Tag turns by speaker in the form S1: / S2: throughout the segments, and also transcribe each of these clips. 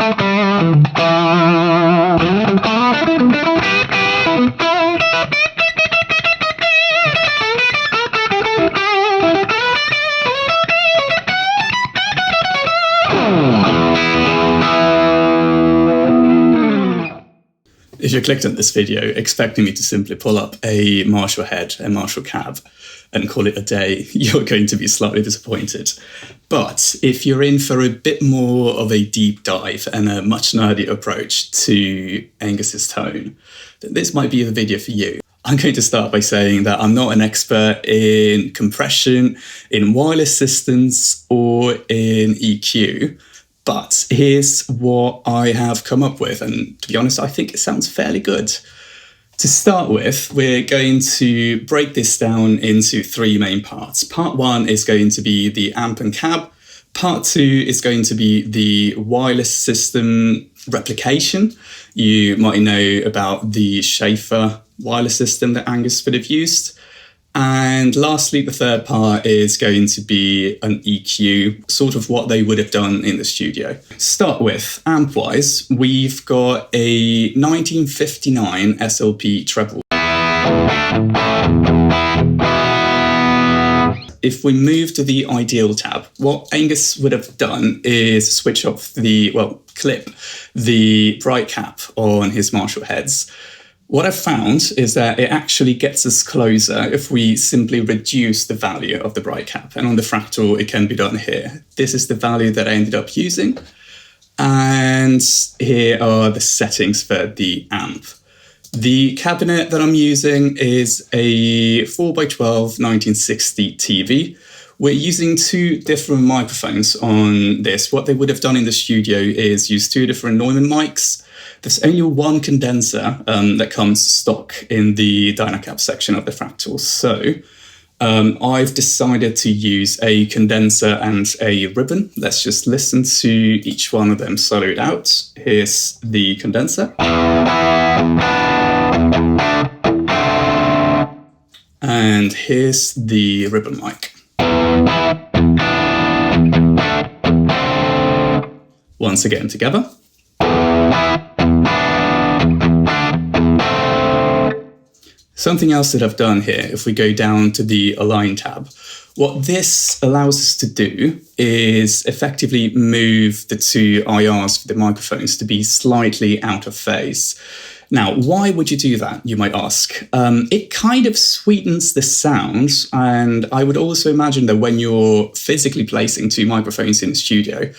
S1: If you clicked on this video expecting me to simply pull up a Marshall head, a Marshall cab, and call it a day, you're going to be slightly disappointed. But if you're in for a bit more of a deep dive and a much nerdy approach to Angus's tone, then this might be the video for you. I'm going to start by saying that I'm not an expert in compression, in wireless systems, or in EQ. But here's what I have come up with, and to be honest, I think it sounds fairly good. To start with, we're going to break this down into three main parts. Part one is going to be the amp and cab. Part two is going to be the wireless system replication. You might know about the Schaffer wireless system that Angus would have used. And lastly, the third part is going to be an EQ, sort of what they would have done in the studio. Start with amp-wise, we've got a 1959 SLP treble. If we move to the ideal tab, what Angus would have done is switch off clip the bright cap on his Marshall heads. What I've found is that it actually gets us closer if we simply reduce the value of the bright cap. And on the Fractal, it can be done here. This is the value that I ended up using. And here are the settings for the amp. The cabinet that I'm using is a 4x12 1960 TV. We're using two different microphones on this. What they would have done in the studio is use two different Neumann mics. There's only one condenser that comes stock in the Dynacap section of the Fractal. So I've decided to use a condenser and a ribbon. Let's just listen to each one of them soloed out. Here's the condenser. And here's the ribbon mic. Once again together. Something else that I've done here, if we go down to the Align tab, what this allows us to do is effectively move the two IRs for the microphones to be slightly out of phase. Now, why would you do that, you might ask? It kind of sweetens the sound, and I would also imagine that when you're physically placing two microphones in the studio,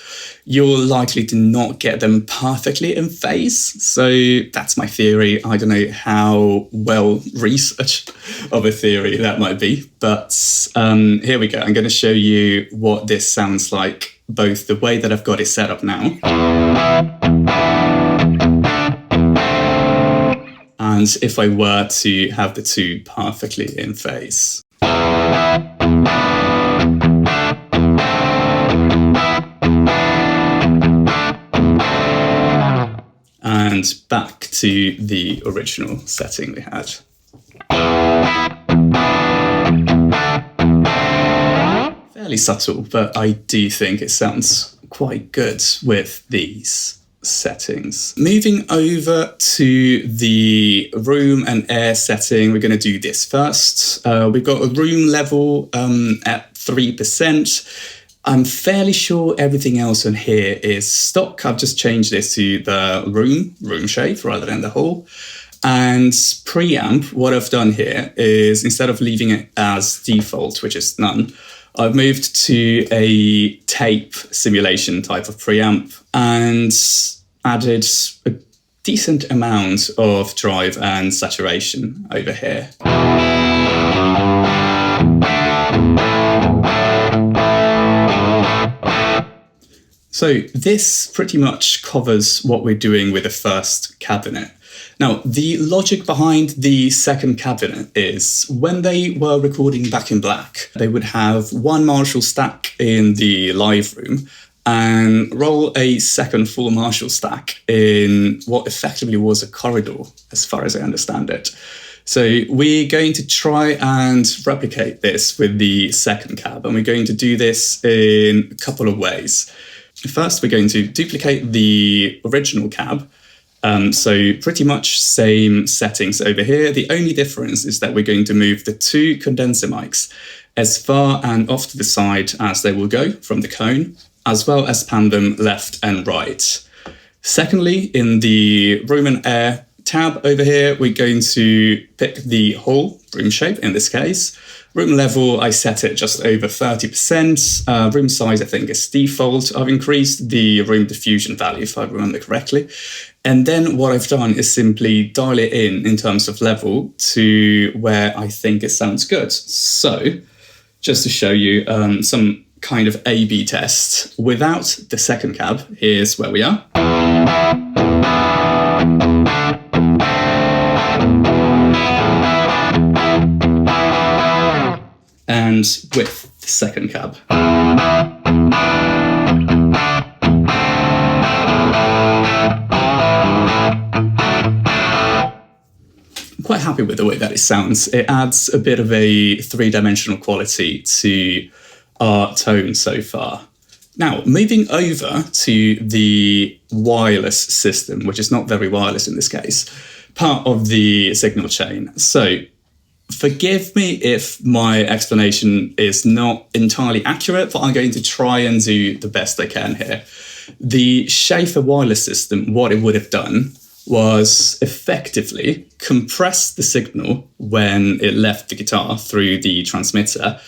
S1: you're likely to not get them perfectly in phase. So that's my theory. I don't know how well researched of a theory that might be, but here we go. I'm going to show you what this sounds like, both the way that I've got it set up now, and if I were to have the two perfectly in phase. And back to the original setting we had. Fairly subtle, but I do think it sounds quite good with these settings. Moving over to the room and air setting, we're going to do this first. We've got a room level at 3%. I'm fairly sure everything else on here is stock. I've just changed this to the room shape rather than the whole. And preamp, what I've done here is instead of leaving it as default, which is none, I've moved to a tape simulation type of preamp and added a decent amount of drive and saturation over here. So this pretty much covers what we're doing with the first cabinet. Now, the logic behind the second cabinet is when they were recording Back in Black, they would have one Marshall stack in the live room and roll a second full Marshall stack in what effectively was a corridor, as far as I understand it. So we're going to try and replicate this with the second cab, and we're going to do this in a couple of ways. First, we're going to duplicate the original cab. So pretty much same settings over here. The only difference is that we're going to move the two condenser mics as far and off to the side as they will go from the cone, as well as pan them left and right. Secondly, in the room and air tab over here, we're going to pick the whole room shape in this case. Room level, I set it just over 30%. Room size, I think, is default. I've increased the room diffusion value, if I remember correctly. And then what I've done is simply dial it in terms of level to where I think it sounds good. So just to show you some kind of A/B test without the second cab, here's where we are. And with the second cab. I'm quite happy with the way that it sounds. It adds a bit of a three-dimensional quality to our tone so far. Now, moving over to the wireless system, which is not very wireless in this case, part of the signal chain. So forgive me if my explanation is not entirely accurate, but I'm going to try and do the best I can here. The Schaffer Wireless system, what it would have done was effectively compress the signal when it left the guitar through the transmitter.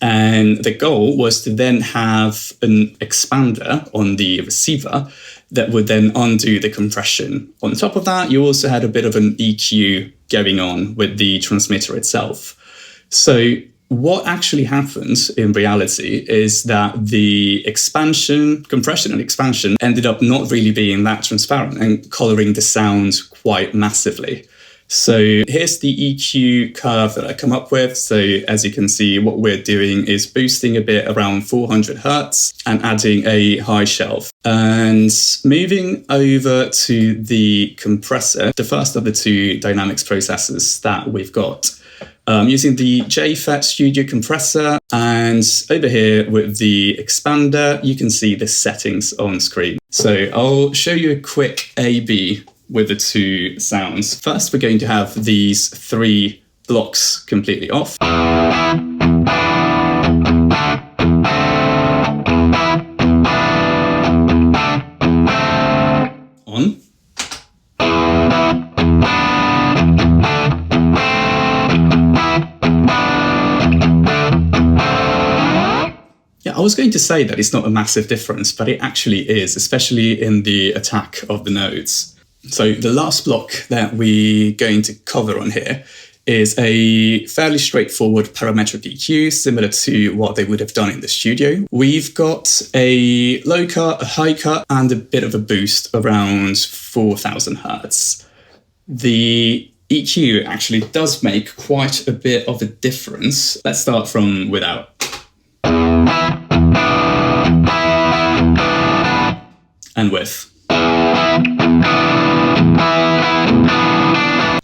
S1: And the goal was to then have an expander on the receiver that would then undo the compression. On top of that, you also had a bit of an EQ going on with the transmitter itself. So what actually happens in reality is that the compression and expansion ended up not really being that transparent and coloring the sound quite massively. So here's the EQ curve that I come up with. So as you can see, what we're doing is boosting a bit around 400 Hertz and adding a high shelf. And moving over to the compressor, the first of the two dynamics processors that we've got. Using the JFET Studio compressor, and over here with the expander, you can see the settings on screen. So I'll show you a quick A/B with the two sounds. First, we're going to have these three blocks completely off. On. I was going to say that it's not a massive difference, but it actually is, especially in the attack of the nodes. So the last block that we're going to cover on here is a fairly straightforward parametric EQ, similar to what they would have done in the studio. We've got a low cut, a high cut, and a bit of a boost around 4000 Hertz. The EQ actually does make quite a bit of a difference. Let's start from without. And with.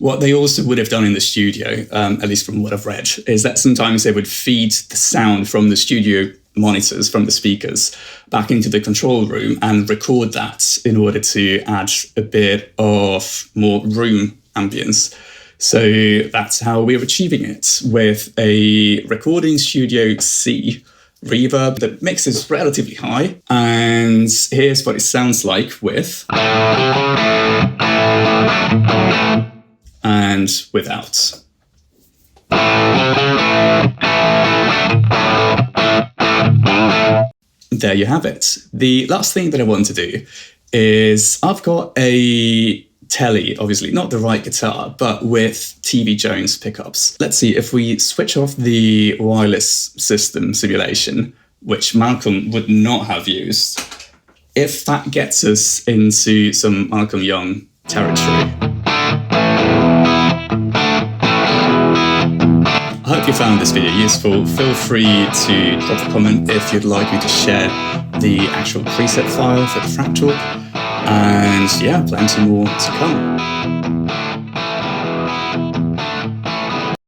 S1: What they also would have done in the studio, at least from what I've read, is that sometimes they would feed the sound from the studio monitors, from the speakers, back into the control room and record that in order to add a bit of more room ambience. So that's how we're achieving it with a Recording Studio C reverb that mixes relatively high, and here's what it sounds like with and without. There you have it. The last thing that I want to do is I've got a telly, obviously not the right guitar, but with TV Jones pickups. Let's see if we switch off the wireless system simulation, which Malcolm would not have used, if that gets us into some Malcolm Young territory. I hope you found this video useful. Feel free to drop a comment if you'd like me to share the actual preset file for the Fractal. And yeah, plenty more to come.